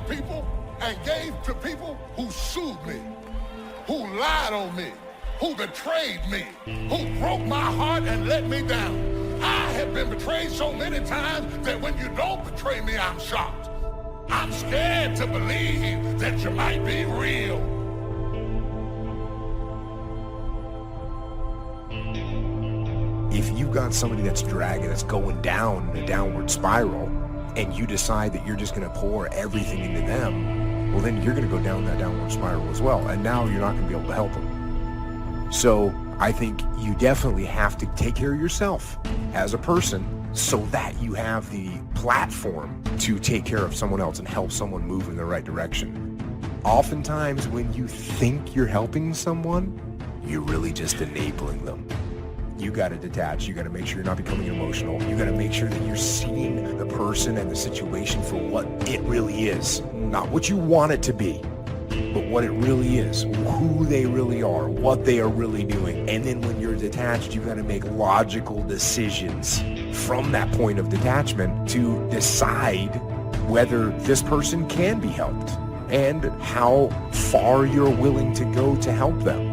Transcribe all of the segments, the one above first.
people and gave to people who sued me, who lied on me, who betrayed me, who broke my heart and let me down. I have been betrayed so many times that when you don't betray me, I'm shocked. I'm scared to believe that you might be real. If you got somebody that's dragging, that's going down in a downward spiral, and you decide that you're just going to pour everything into them, well, then you're going to go down that downward spiral as well, and now you're not going to be able to help them. So I think you definitely have to take care of yourself as a person so that you have the platform to take care of someone else and help someone move in the right direction. Oftentimes when you think you're helping someone, you're really just enabling them. You got to detach. You got to make sure you're not becoming emotional. You got to make sure that you're seeing the person and the situation for what it really is. Not what you want it to be, but what it really is, who they really are, what they are really doing. And then when you're detached, you got to make logical decisions from that point of detachment to decide whether this person can be helped and how far you're willing to go to help them.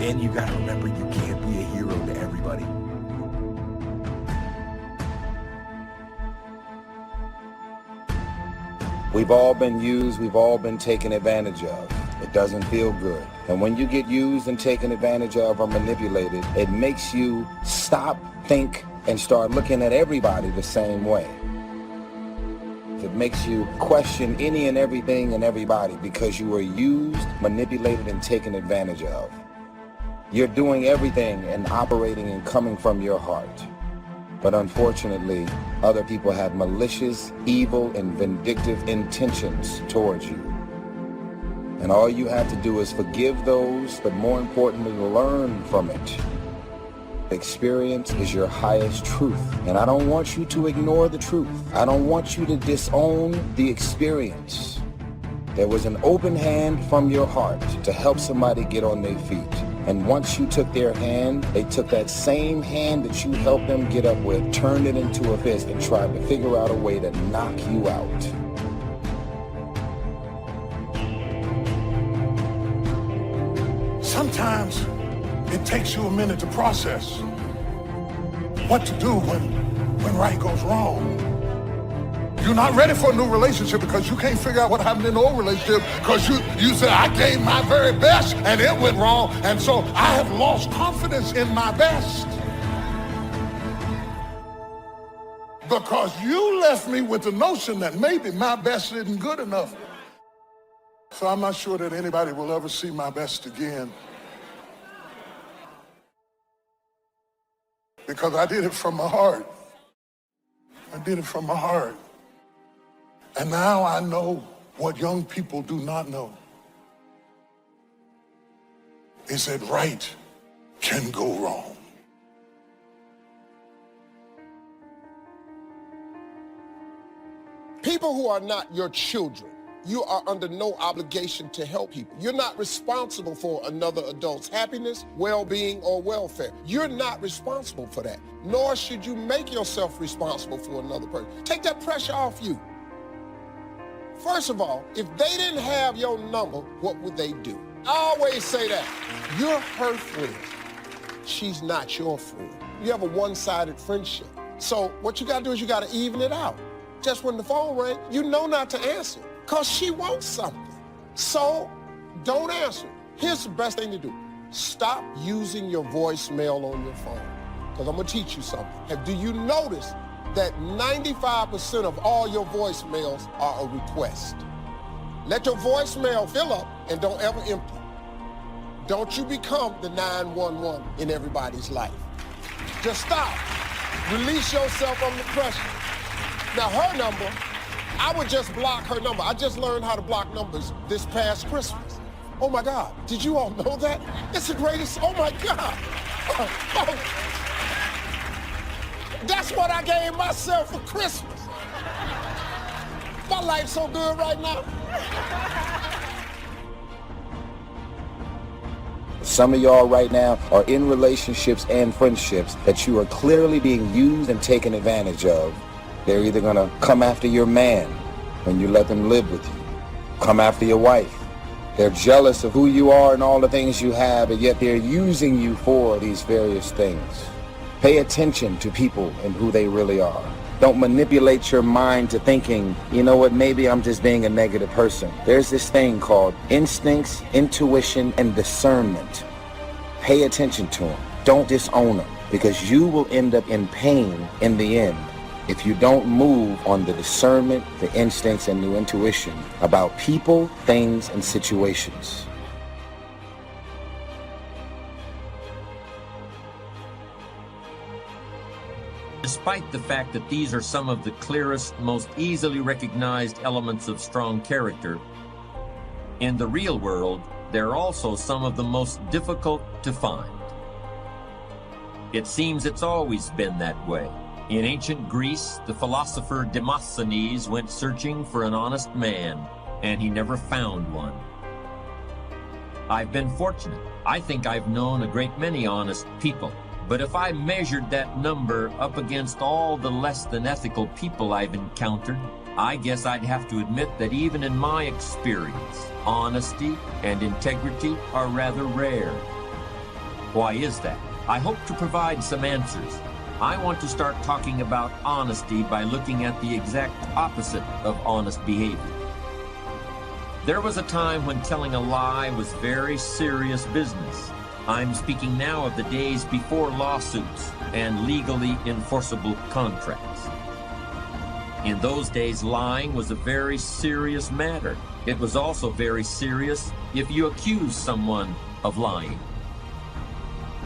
And you got to remember, you can't be a hero to everybody. We've all been used, we've all been taken advantage of. It doesn't feel good. And when you get used and taken advantage of or manipulated, it makes you stop, think, and start looking at everybody the same way. It makes you question any and everything and everybody because you were used, manipulated, and taken advantage of. You're doing everything and operating and coming from your heart. But unfortunately, other people have malicious, evil, and vindictive intentions towards you. And all you have to do is forgive those, but more importantly, learn from it. Experience is your highest truth. And I don't want you to ignore the truth. I don't want you to disown the experience. There was an open hand from your heart to help somebody get on their feet. And once you took their hand, they took that same hand that you helped them get up with, turned it into a fist, and tried to figure out a way to knock you out. Sometimes it takes you a minute to process what to do when right goes wrong. You're not ready for a new relationship because you can't figure out what happened in the old relationship because you said, I gave my very best and it went wrong, and so I have lost confidence in my best. Because you left me with the notion that maybe my best isn't good enough. So I'm not sure that anybody will ever see my best again. Because I did it from my heart. I did it from my heart. And now I know what young people do not know is that right can go wrong. People who are not your children, you are under no obligation to help people. You're not responsible for another adult's happiness, well-being, or welfare. You're not responsible for that, nor should you make yourself responsible for another person. Take that pressure off you. First of all, if they didn't have your number, what would they do? I always say that. You're her friend. She's not your friend. You have a one-sided friendship. So what you gotta do is you gotta even it out. Just when the phone rings, you know not to answer because she wants something. So don't answer. Here's the best thing to do. Stop using your voicemail on your phone because I'm gonna teach you something. Do you notice that 95% of all your voicemails are a request? Let your voicemail fill up and don't ever empty. Don't you become the 911 in everybody's life. Just stop. Release yourself from the pressure. Now her number, I would just block her number. I just learned how to block numbers this past Christmas. Oh my God, did you all know that? It's the greatest, oh my God. That's what I gave myself for Christmas. My life's so good right now. Some of y'all right now are in relationships and friendships that you are clearly being used and taken advantage of. They're either gonna come after your man, when you let them live with you. Come after your wife. They're jealous of who you are and all the things you have, and yet they're using you for these various things. Pay attention to people and who they really are. Don't manipulate your mind to thinking, you know what, maybe I'm just being a negative person. There's this thing called instincts, intuition, and discernment. Pay attention to them. Don't disown them, because you will end up in pain in the end if you don't move on the discernment, the instincts, and the intuition about people, things, and situations. Despite the fact that these are some of the clearest, most easily recognized elements of strong character, in the real world, they're also some of the most difficult to find. It seems it's always been that way. In ancient Greece, the philosopher Demosthenes went searching for an honest man, and he never found one. I've been fortunate. I think I've known a great many honest people. But if I measured that number up against all the less than ethical people I've encountered, I guess I'd have to admit that even in my experience, honesty and integrity are rather rare. Why is that? I hope to provide some answers. I want to start talking about honesty by looking at the exact opposite of honest behavior. There was a time when telling a lie was very serious business. I'm speaking now of the days before lawsuits and legally enforceable contracts. In those days, lying was a very serious matter. It was also very serious if you accused someone of lying.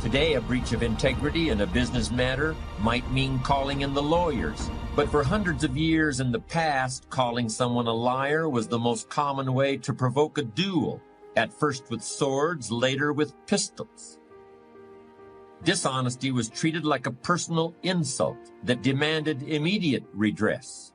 Today, a breach of integrity in a business matter might mean calling in the lawyers. But for hundreds of years in the past, calling someone a liar was the most common way to provoke a duel. At first with swords, later with pistols. Dishonesty was treated like a personal insult that demanded immediate redress.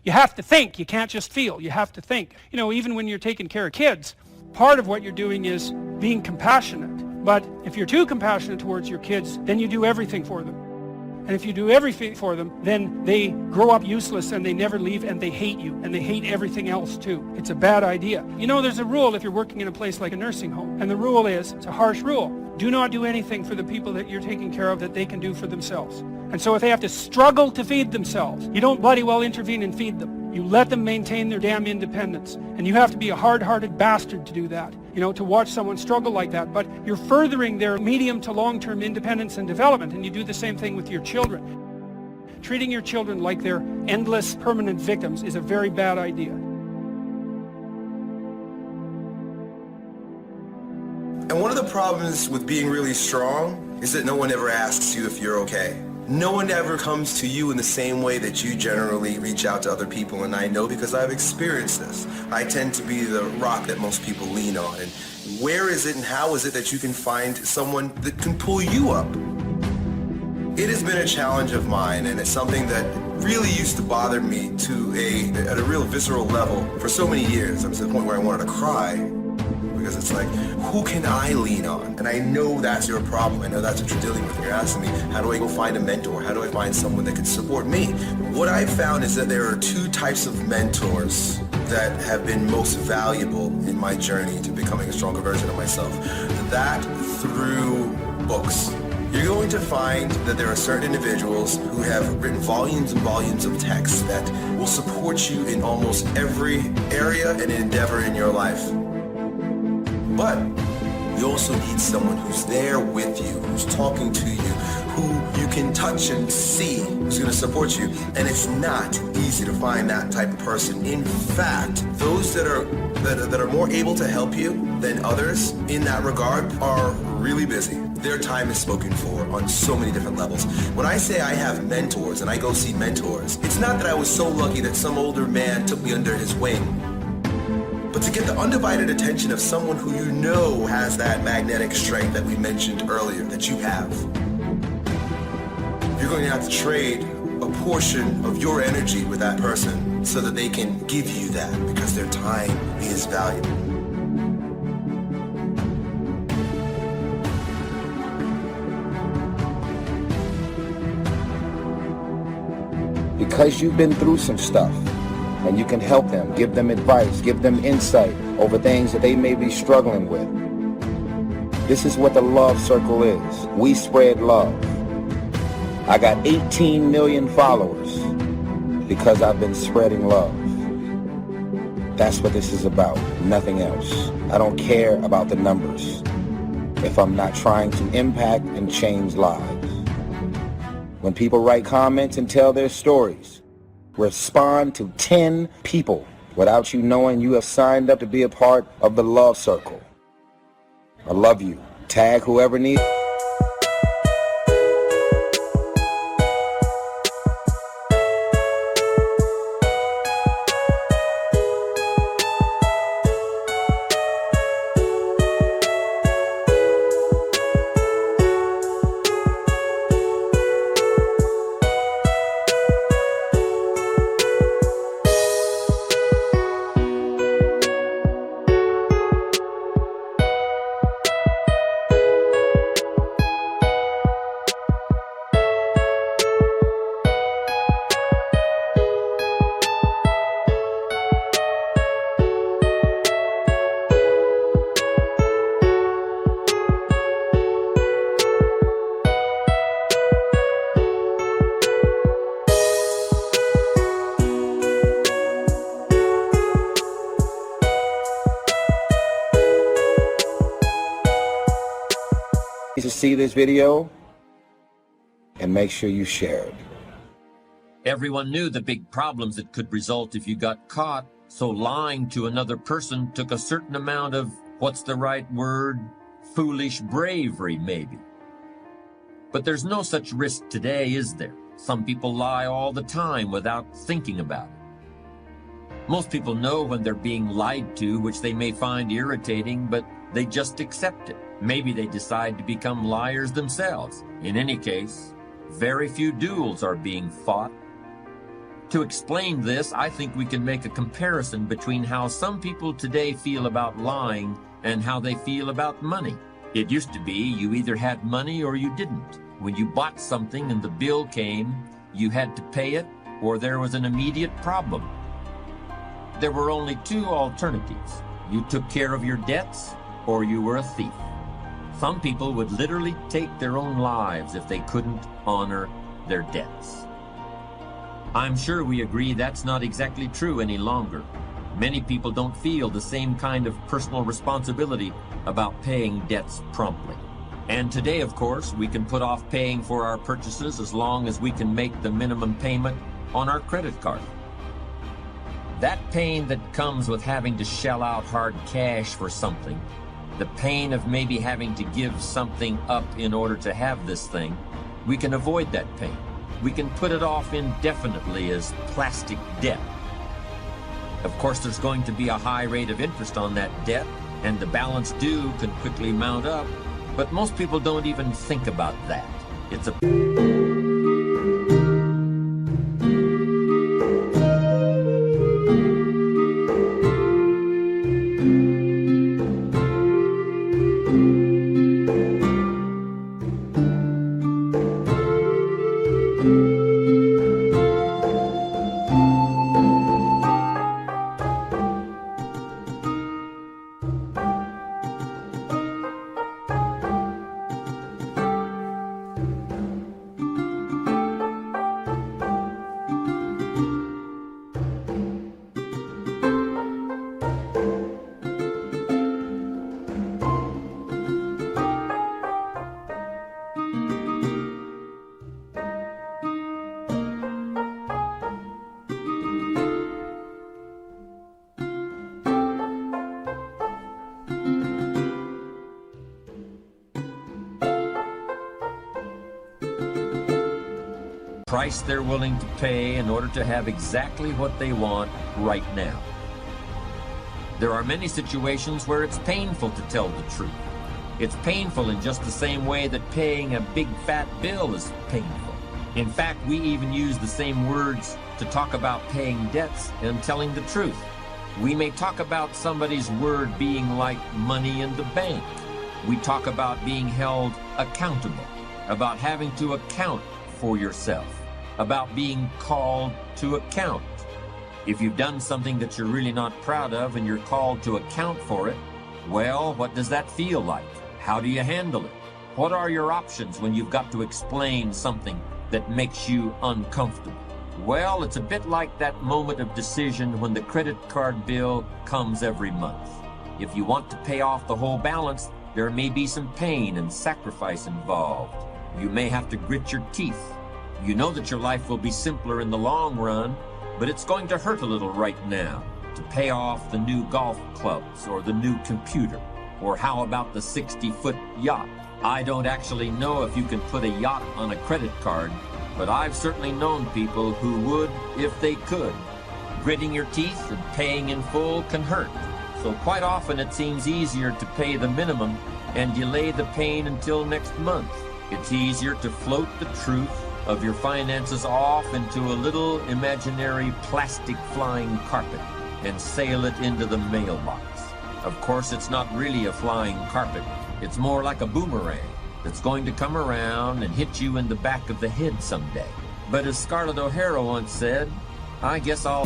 You have to think. You can't just feel. You have to think. You know, even when you're taking care of kids, part of what you're doing is being compassionate. But if you're too compassionate towards your kids, then you do everything for them. And if you do everything for them, then they grow up useless and they never leave and they hate you and they hate everything else too. It's a bad idea. You know, there's a rule if you're working in a place like a nursing home. And the rule is, it's a harsh rule, do not do anything for the people that you're taking care of that they can do for themselves. And so if they have to struggle to feed themselves, you don't bloody well intervene and feed them. You let them maintain their damn independence. And you have to be a hard-hearted bastard to do that, you know, to watch someone struggle like that. But you're furthering their medium to long-term independence and development, and you do the same thing with your children. Treating your children like they're endless, permanent victims is a very bad idea. And one of the problems with being really strong is that no one ever asks you if you're okay. No one ever comes to you in the same way that you generally reach out to other people, and I know because I've experienced this. I tend to be the rock that most people lean on, and where is it and how is it that you can find someone that can pull you up? It has been a challenge of mine, and it's something that really used to bother me at a real visceral level for so many years. I'm to the point where I wanted to cry. Because it's like, who can I lean on? And I know that's your problem. I know that's what you're dealing with. And you're asking me, how do I go find a mentor? How do I find someone that can support me? What I've found is that there are two types of mentors that have been most valuable in my journey to becoming a stronger version of myself. That through books. You're going to find that there are certain individuals who have written volumes and volumes of text that will support you in almost every area and endeavor in your life. But you also need someone who's there with you, who's talking to you, who you can touch and see, who's going to support you. And it's not easy to find that type of person. In fact, those that are more able to help you than others in that regard are really busy. Their time is spoken for on so many different levels. When I say I have mentors and I go see mentors, it's not that I was so lucky that some older man took me under his wing. But to get the undivided attention of someone who you know has that magnetic strength that we mentioned earlier that you have, you're going to have to trade a portion of your energy with that person so that they can give you that, because their time is valuable. because you've been through some stuff and you can help them, give them advice, give them insight over things that they may be struggling with. This is what the love circle is. We spread love. I got 18 million followers because I've been spreading love. That's what this is about, nothing else. I don't care about the numbers if I'm not trying to impact and change lives. When people write comments and tell their stories, respond to 10 people without you knowing you have signed up to be a part of the love circle. I love you. Tag whoever needs. To see this video and make sure you share it. Everyone knew the big problems that could result if you got caught, so lying to another person took a certain amount of, what's the right word, foolish bravery maybe. But there's no such risk today, is there? Some people lie all the time without thinking about it. Most people know when they're being lied to, which they may find irritating, but they just accept it. Maybe they decide to become liars themselves. In any case, very few duels are being fought. To explain this, I think we can make a comparison between how some people today feel about lying and how they feel about money. It used to be you either had money or you didn't. When you bought something and the bill came, you had to pay it or there was an immediate problem. There were only two alternatives. You took care of your debts or you were a thief. Some people would literally take their own lives if they couldn't honor their debts. I'm sure we agree that's not exactly true any longer. Many people don't feel the same kind of personal responsibility about paying debts promptly. And today, of course, we can put off paying for our purchases as long as we can make the minimum payment on our credit card. That pain that comes with having to shell out hard cash for something, the pain of maybe having to give something up in order to have this thing, we can avoid that pain. We can put it off indefinitely as plastic debt. Of course, there's going to be a high rate of interest on that debt, and the balance due can quickly mount up, but most people don't even think about that. It's a price they're willing to pay in order to have exactly what they want right now. There are many situations where it's painful to tell the truth. It's painful in just the same way that paying a big fat bill is painful. In fact, we even use the same words to talk about paying debts and telling the truth. We may talk about somebody's word being like money in the bank. We talk about being held accountable, about having to account for yourself. about being called to account. If you've done something that you're really not proud of and you're called to account for it, well, what does that feel like? How do you handle it? What are your options when you've got to explain something that makes you uncomfortable? Well, it's a bit like that moment of decision when the credit card bill comes every month. If you want to pay off the whole balance, there may be some pain and sacrifice involved. You may have to grit your teeth. You know that your life will be simpler in the long run, but it's going to hurt a little right now to pay off the new golf clubs or the new computer, or how about the 60-foot yacht? I don't actually know if you can put a yacht on a credit card, but I've certainly known people who would if they could. Gritting your teeth and paying in full can hurt. So quite often it seems easier to pay the minimum and delay the pain until next month. It's easier to float the truth of your finances off into a little imaginary plastic flying carpet and sail it into the mailbox. Of course, it's not really a flying carpet. It's more like a boomerang that's going to come around and hit you in the back of the head someday. But as Scarlett O'Hara once said, I guess I'll...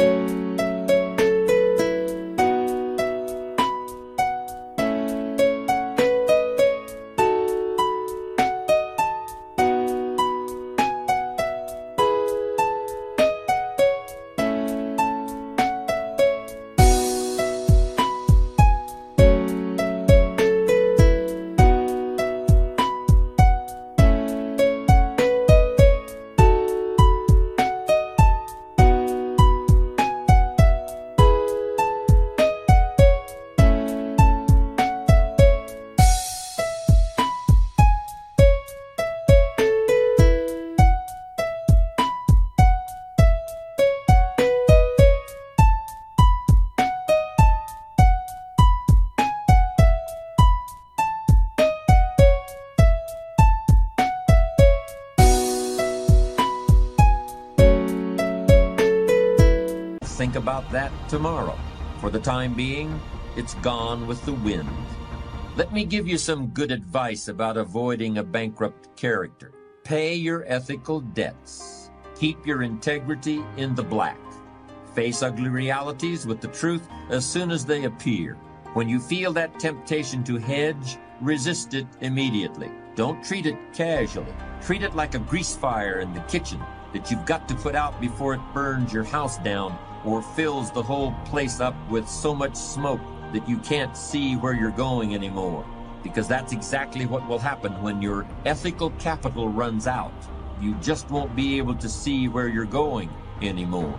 Think about that tomorrow. For the time being, it's gone with the wind. Let me give you some good advice about avoiding a bankrupt character. Pay your ethical debts. Keep your integrity in the black. Face ugly realities with the truth as soon as they appear. When you feel that temptation to hedge, resist it immediately. Don't treat it casually. Treat it like a grease fire in the kitchen that you've got to put out before it burns your house down or fills the whole place up with so much smoke that you can't see where you're going anymore. Because that's exactly what will happen when your ethical capital runs out. You just won't be able to see where you're going anymore.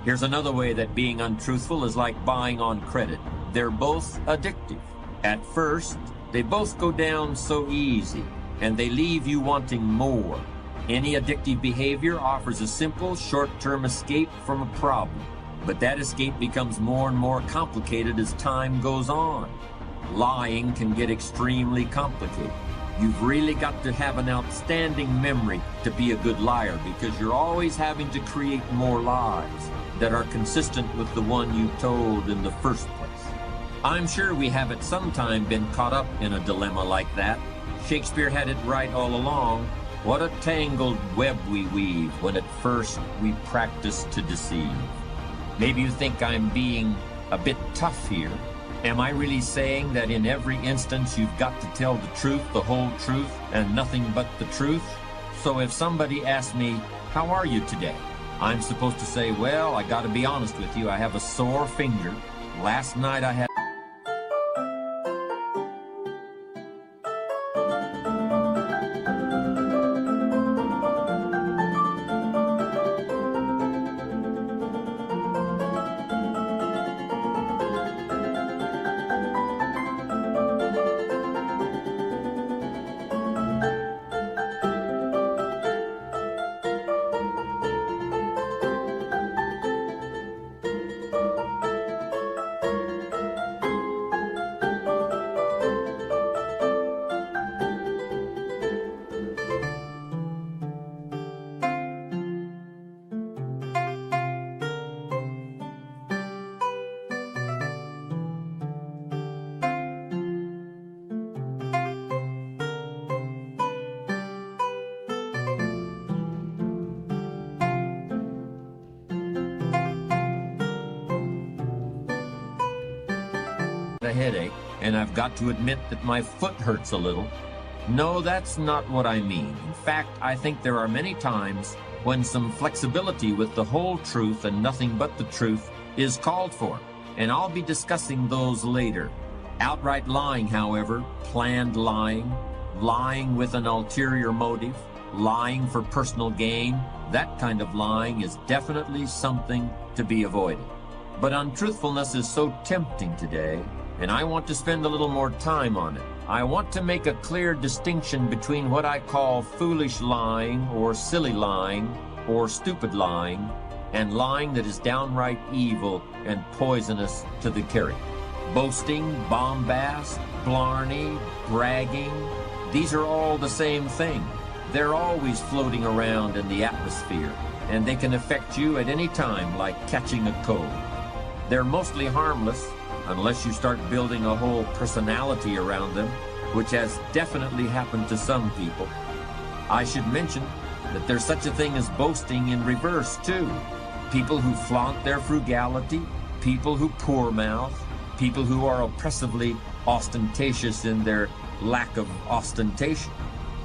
Here's another way that being untruthful is like buying on credit. They're both addictive. At first, they both go down so easy, and they leave you wanting more. Any addictive behavior offers a simple, short-term escape from a problem. But that escape becomes more and more complicated as time goes on. Lying can get extremely complicated. You've really got to have an outstanding memory to be a good liar, because you're always having to create more lies that are consistent with the one you told in the first place. I'm sure we have at some time been caught up in a dilemma like that. Shakespeare had it right all along. What a tangled web we weave when at first we practice to deceive. Maybe you think I'm being a bit tough here. Am I really saying that in every instance you've got to tell the truth, the whole truth, and nothing but the truth? So if somebody asks me, how are you today? I'm supposed to say, well, I gotta be honest with you, I have a sore finger. Last night I had... headache, and I've got to admit that my foot hurts a little. No, that's not what I mean. In fact, I think there are many times when some flexibility with the whole truth and nothing but the truth is called for, and I'll be discussing those later. Outright lying, however, planned lying, lying with an ulterior motive, lying for personal gain, that kind of lying is definitely something to be avoided. But untruthfulness is so tempting today, and I want to spend a little more time on it. I want to make a clear distinction between what I call foolish lying or silly lying or stupid lying and lying that is downright evil and poisonous to the character. Boasting, bombast, blarney, bragging, these are all the same thing. They're always floating around in the atmosphere, and they can affect you at any time like catching a cold. They're mostly harmless unless you start building a whole personality around them, which has definitely happened to some people. I should mention that there's such a thing as boasting in reverse, too. People who flaunt their frugality, people who poor-mouth, people who are oppressively ostentatious in their lack of ostentation.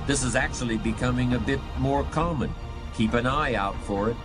This is actually becoming a bit more common. Keep an eye out for it.